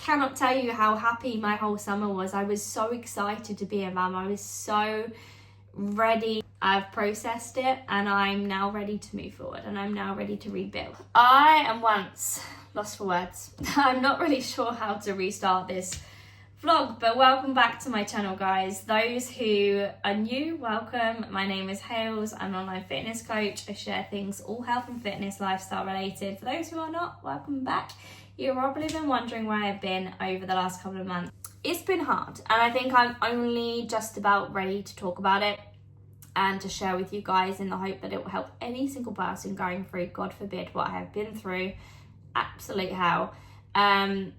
cannot tell you how happy my whole summer was. I was so excited to be a mum. I was so ready. I've processed it and I'm now ready to move forward and I'm now ready to rebuild. I am once lost for words. I'm not really sure how to restart this vlog, but welcome back to my channel, guys. Those who are new, welcome. My name is Hales. I'm an online fitness coach. I share things all health and fitness, lifestyle related. For those who are not, welcome back. You've probably been wondering where I've been over the last couple of months. It's been hard, and I think I'm only just about ready to talk about it and to share with you guys in the hope that it will help any single person going through, God forbid, what I have been through. Absolute hell. And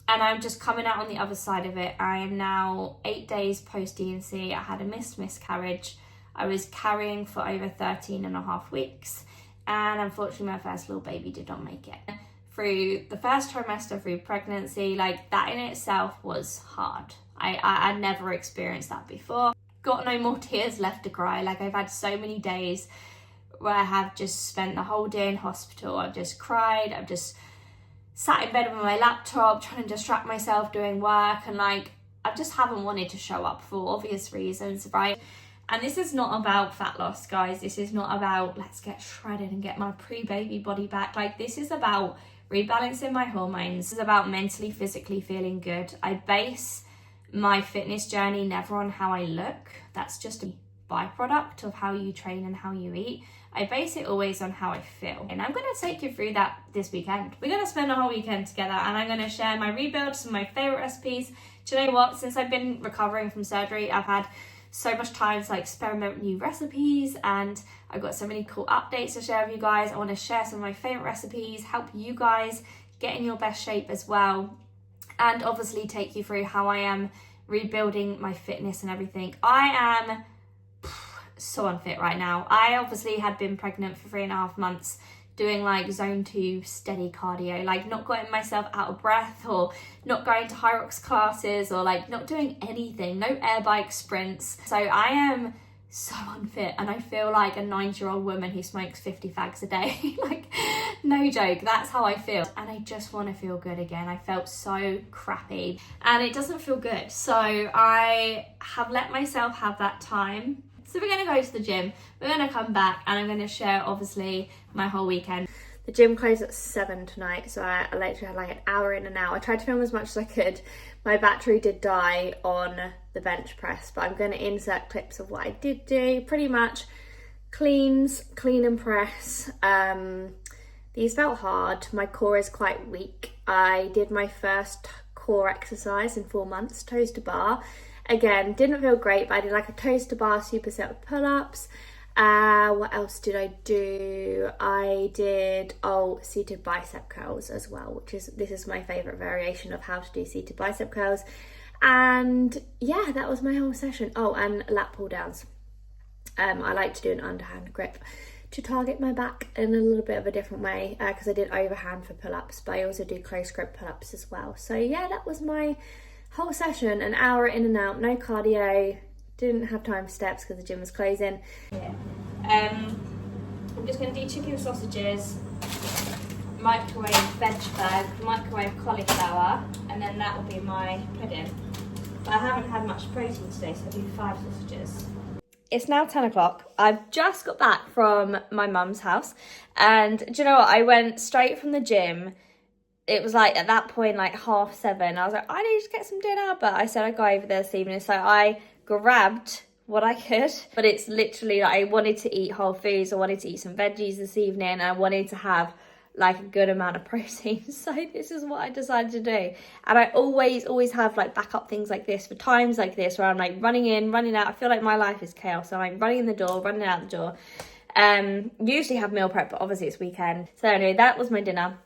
I'm just coming out on the other side of it. I am now 8 days post D&C. I had a miscarriage. I was carrying for over 13 and a half weeks. And unfortunately, my first little baby did not make it. Through the first trimester, through pregnancy, like that in itself was hard. I never experienced that before. Got no more tears left to cry. Like, I've had so many days where I have just spent the whole day in hospital. I've just cried. I've just sat in bed with my laptop trying to distract myself doing work, and like I just haven't wanted to show up for obvious reasons, right? And this is not about fat loss, guys. This is not about let's get shredded and get my pre-baby body back. Like, this is about rebalancing my hormones. This is about mentally, physically feeling good. I base my fitness journey never on how I look. That's just a byproduct of how you train and how you eat. I base it always on how I feel. And I'm going to take you through that this weekend. We're going to spend a whole weekend together, and I'm going to share my rebuild, some of my favourite recipes. Do you know what? Since I've been recovering from surgery, I've had so much time to like experiment with new recipes, and I've got so many cool updates to share with you guys. I want to share some of my favourite recipes, help you guys get in your best shape as well, and obviously take you through how I am rebuilding my fitness and everything. I am so unfit right now. I obviously had been pregnant for 3.5 months, doing like zone 2 steady cardio, like not getting myself out of breath, or not going to high rocks classes, or like not doing anything, no air bike sprints. So I am so unfit, and I feel like a 90-year-old woman who smokes 50 fags a day. Like, no joke, that's how I feel. And I just want to feel good again. I felt so crappy and it doesn't feel good. So I have let myself have that time. So we're going to go to the gym, we're going to come back, and I'm going to share obviously my whole weekend. The gym closed at 7 tonight, so I literally had like an hour in and out. I tried to film as much as I could. My battery did die on the bench press, but I'm going to insert clips of what I did do. Pretty much clean and press. These felt hard. My core is quite weak. I did my first core exercise in 4 months, toes to bar. Again, didn't feel great, but I did like a toes to bar superset with pull-ups. What else did I do? I did seated bicep curls as well, this is my favorite variation of how to do seated bicep curls. And yeah, that was my whole session. And lat pull downs. I like to do an underhand grip to target my back in a little bit of a different way, because I did overhand for pull-ups, but I also do close grip pull-ups as well. So yeah, that was my whole session, an hour in and out, no cardio, didn't have time for steps because the gym was closing. Yeah. I'm just going to do chicken sausages, microwave veg, microwave cauliflower, and then that will be my pudding. But I haven't had much protein today, so I'll do 5 sausages. It's now 10 o'clock. I've just got back from my mum's house, and do you know what? I went straight from the gym. It was like at that point like 7:30. I was like, I need to get some dinner, but I said I'd go over there this evening, so I grabbed what I could. But it's literally like I wanted to eat whole foods, I wanted to eat some veggies this evening, and I wanted to have like a good amount of protein. So this is what I decided to do. And I always have like backup things like this for times like this where I'm like running in, running out. I feel like my life is chaos, so I'm running in the door, running out the door. Usually have meal prep, but obviously it's weekend. So anyway, that was my dinner,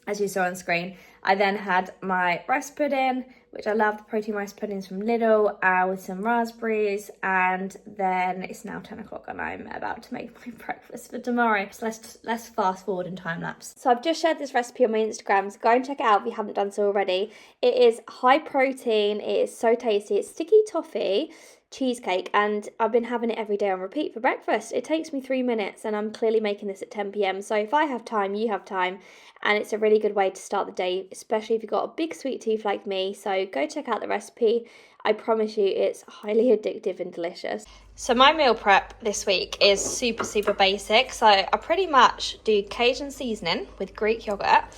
as you saw on screen. I then had my rice pudding, which I love. The protein rice puddings from Lidl with some raspberries. And then it's now 10 o'clock and I'm about to make my breakfast for tomorrow. So let's fast forward in time lapse. So I've just shared this recipe on my Instagram, so go and check it out if you haven't done so already. It is high protein, it is so tasty. It's sticky toffee cheesecake, and I've been having it every day on repeat for breakfast. It takes me 3 minutes and I'm clearly making this at 10 p.m. So if I have time, you have time, and it's a really good way to start the day, especially if you've got a big sweet tooth like me. So go check out the recipe. I promise you it's highly addictive and delicious. So my meal prep this week is super basic. So I pretty much do Cajun seasoning with Greek yogurt,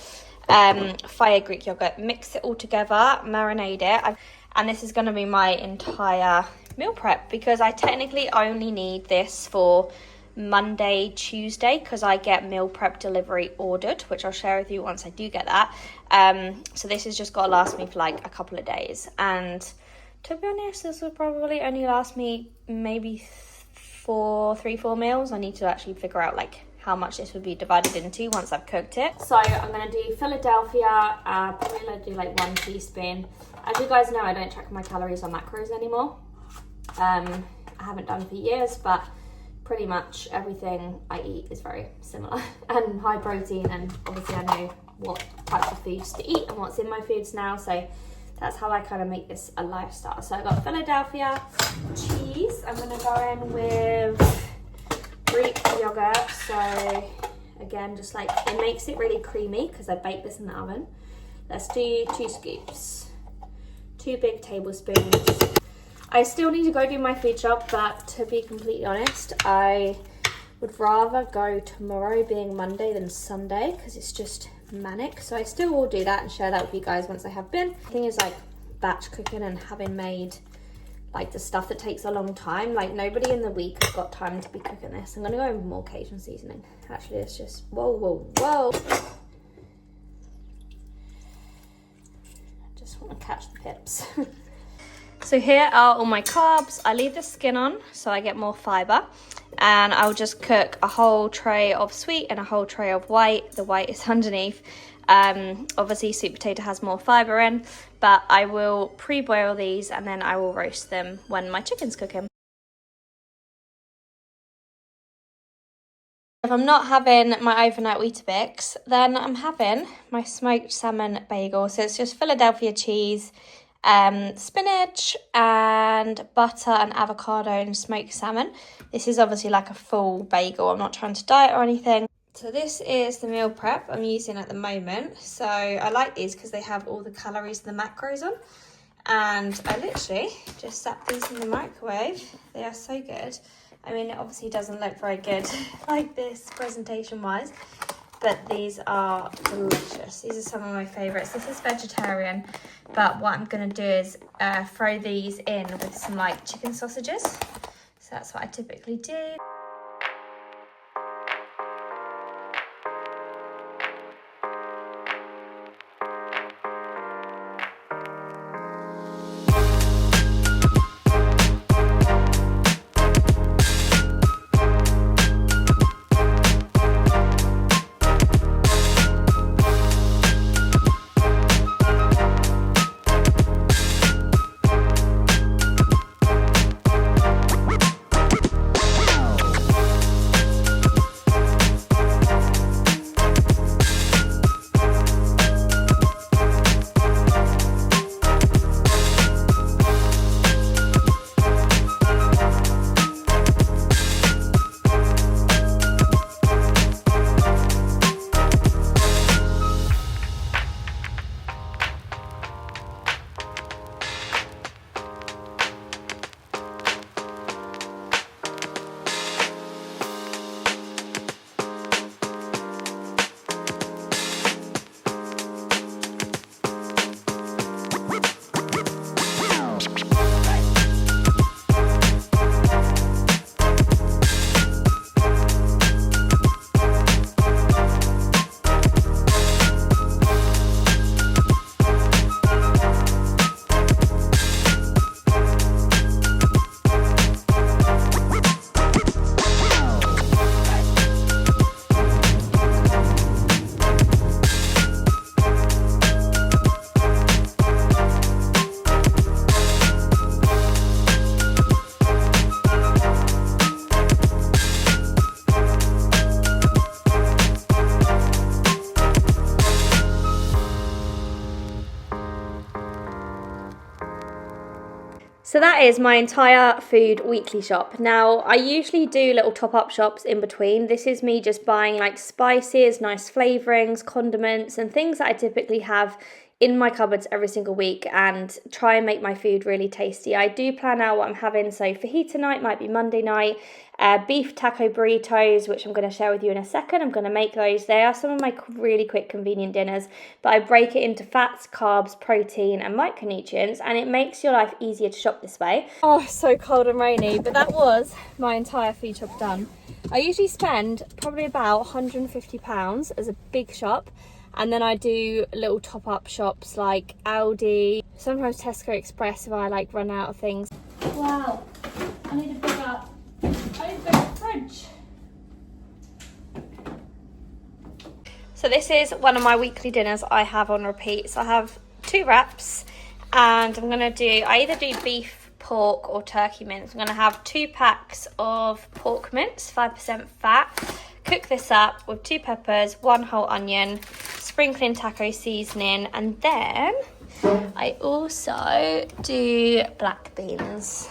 fire Greek yogurt, mix it all together, marinate it, and this is going to be my entire meal prep, because I technically only need this for Monday, Tuesday, because I get meal prep delivery ordered, which I'll share with you once I do get that. So this has just got to last me for like a couple of days, and to be honest, this will probably only last me maybe 3-4 meals. I need to actually figure out like how much this would be divided into once I've cooked it. So I'm going to do Philadelphia, probably going to do like 1 teaspoon. As you guys know, I don't track my calories or macros anymore. I haven't done for years, but pretty much everything I eat is very similar and high protein, and obviously I know what types of foods to eat and what's in my foods now, so that's how I kind of make this a lifestyle. So I got Philadelphia cheese. I'm going to go in with Greek yogurt. So again, just like, it makes it really creamy because I baked this in the oven. Let's do 2 scoops, 2 big tablespoons. I still need to go do my food shop, but to be completely honest, I would rather go tomorrow being Monday than Sunday because it's just manic. So I still will do that and share that with you guys once I have been. The thing is, like, batch cooking and having made like the stuff that takes a long time, like nobody in the week has got time to be cooking this. I'm gonna go with more Cajun seasoning. Actually, it's just whoa. Just want to catch the pips. So here are all my carbs. I leave the skin on so I get more fiber, and I'll just cook a whole tray of sweet and a whole tray of white. The white is underneath. Obviously sweet potato has more fiber in, but I will pre-boil these and then I will roast them when my chicken's cooking. If I'm not having my overnight Weetabix, then I'm having my smoked salmon bagel. So it's just Philadelphia cheese, spinach and butter and avocado and smoked salmon. This is obviously like a full bagel. I'm not trying to diet or anything. So this is the meal prep I'm using at the moment. So I like these because they have all the calories and the macros on. And I literally just set these in the microwave. They are so good. I mean, it obviously doesn't look very good like this presentation wise, but these are delicious. These are some of my favorites. This is vegetarian, but what I'm gonna do is throw these in with some like chicken sausages. So that's what I typically do. So that is my entire food weekly shop. Now, I usually do little top-up shops in between. This is me just buying like spices, nice flavourings, condiments, and things that I typically have in my cupboards every single week and try and make my food really tasty. I do plan out what I'm having, so fajita night might be Monday night, beef taco burritos, which I'm going to share with you in a second. I'm going to make those. They are some of my really quick, convenient dinners, but I break it into fats, carbs, protein, and micronutrients, and it makes your life easier to shop this way. Oh, so cold and rainy, but that was my entire food shop done. I usually spend probably about £150 as a big shop, and then I do little top-up shops like Aldi, sometimes Tesco Express if I like run out of things. Wow, I need a bigger fridge. So this is one of my weekly dinners I have on repeat. So I have 2 wraps, and I'm gonna I either do beef, pork or turkey mince. I'm gonna have 2 packs of pork mince, 5% fat. Cook this up with 2 peppers, 1 whole onion, sprinkle in taco seasoning, and then I also do black beans.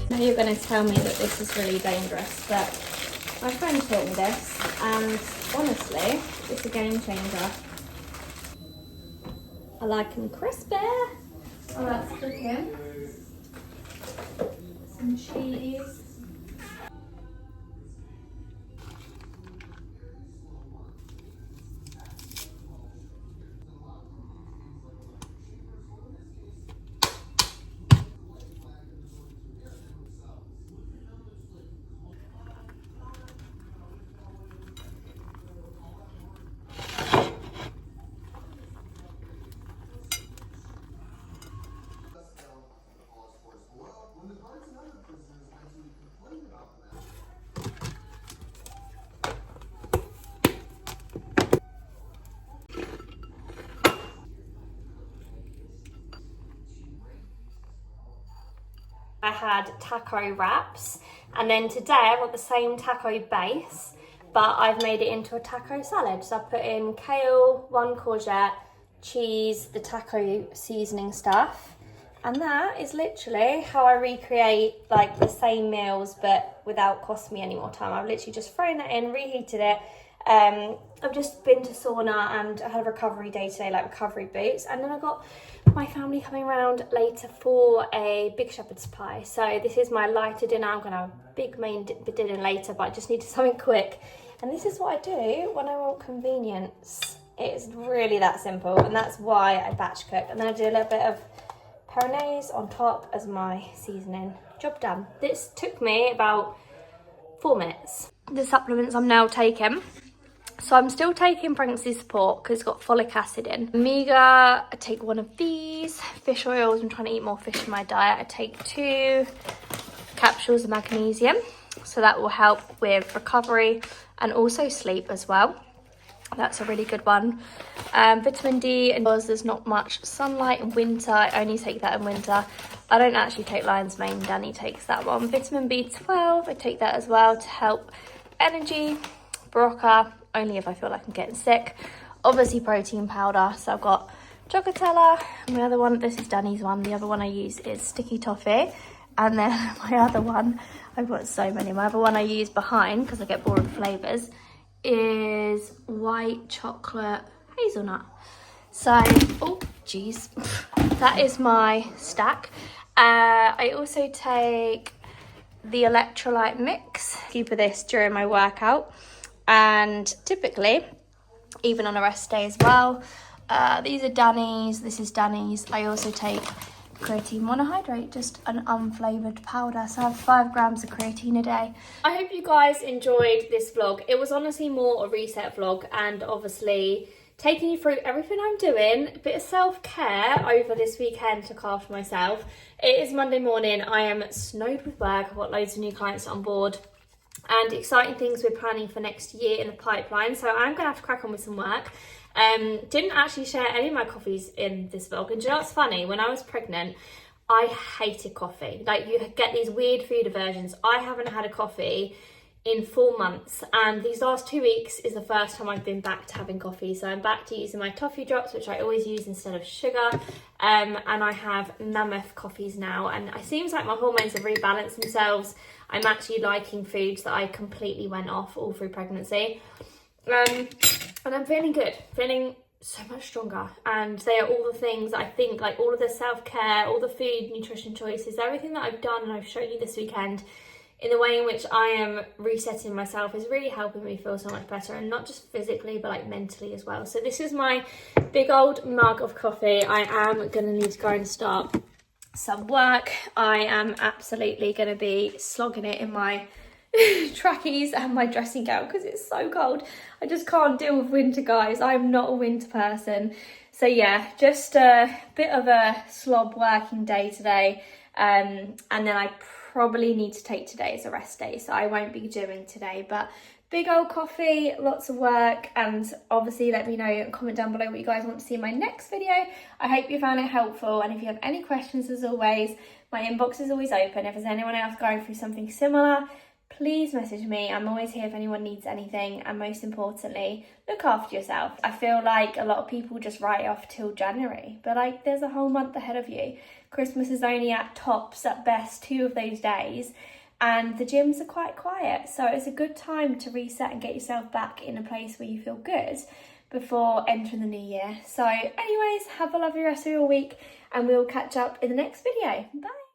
Now you're going to tell me that this is really dangerous, but my friend taught me this, and honestly, it's a game changer. I like them crispy. Oh, that's cooking. Some cheese. I had taco wraps, and then today I've got the same taco base, but I've made it into a taco salad. So I put in kale, 1 courgette, cheese, the taco seasoning stuff, and that is literally how I recreate like the same meals but without costing me any more time. I've literally just thrown that in, reheated it. I've just been to sauna and I had a recovery day today, like recovery boots, and then I got my family coming around later for a big shepherd's pie. So this is my lighter dinner. I'm gonna have a big main dinner later, but I just needed something quick. And this is what I do when I want convenience. It's really that simple, and that's why I batch cook. And then I do a little bit of Peronaise on top as my seasoning. Job done. This took me about 4 minutes. The supplements I'm now taking. So I'm still taking pregnancy support because it's got folic acid in. Omega, I take 1 of these. Fish oils, I'm trying to eat more fish in my diet. I take 2 capsules of magnesium. So that will help with recovery and also sleep as well. That's a really good one. Vitamin D, and because there's not much sunlight in winter, I only take that in winter. I don't actually take lion's mane, Danny takes that one. Vitamin B12, I take that as well to help energy. Barocca, only if I feel like I'm getting sick. Obviously protein powder, so I've got Chocolatella, and my other one, this is Danny's one, the other one I use is Sticky Toffee, and then my other one, I've got so many, my other one I use behind, because I get bored of flavours, is white chocolate hazelnut. So, oh geez, that is my stack. I also take the electrolyte mix, keep this during my workout, and typically even on a rest day as well. These are Danny's, this is Danny's. I also take creatine monohydrate, just an unflavoured powder, so I have 5 grams of creatine a day. I hope you guys enjoyed this vlog. It was honestly more a reset vlog, and obviously taking you through everything I'm doing, a bit of self-care over this weekend to look after myself. It is Monday morning, I am snowed with work, I've got loads of new clients on board and exciting things we're planning for next year in the pipeline, so I'm gonna have to crack on with some work. Didn't actually share any of my coffees in this vlog, and do you know what's funny? When I was pregnant, I hated coffee. Like, you get these weird food aversions. I haven't had a coffee in 4 months, and these last 2 weeks is the first time I've been back to having coffee. So I'm back to using my toffee drops, which I always use instead of sugar, and I have mammoth coffees now, and it seems like my hormones have rebalanced themselves. I'm actually liking foods that I completely went off all through pregnancy, and I'm feeling good, feeling so much stronger. And they are all the things that I think, like all of the self-care, all the food, nutrition choices, everything that I've done and I've shown you this weekend, in the way in which I am resetting myself, is really helping me feel so much better, and not just physically but like mentally as well. So this is my big old mug of coffee. I am gonna need to go and start some work. I am absolutely gonna be slogging it in my trackies and my dressing gown because it's so cold. I just can't deal with winter, guys. I'm not a winter person. So yeah, just a bit of a slob working day today, and then I probably need to take today as a rest day, so I won't be doing today. But big old coffee, lots of work, and obviously let me know and comment down below what you guys want to see in my next video. I hope you found it helpful, and if you have any questions, as always, my inbox is always open. If there's anyone else going through something similar, please message me. I'm always here if anyone needs anything, and most importantly, look after yourself. I feel like a lot of people just write it off till January, but like, there's a whole month ahead of you. Christmas is only at tops, at best, 2 of those days, and the gyms are quite quiet, so it's a good time to reset and get yourself back in a place where you feel good before entering the new year. So anyways, have a lovely rest of your week, and we'll catch up in the next video. Bye.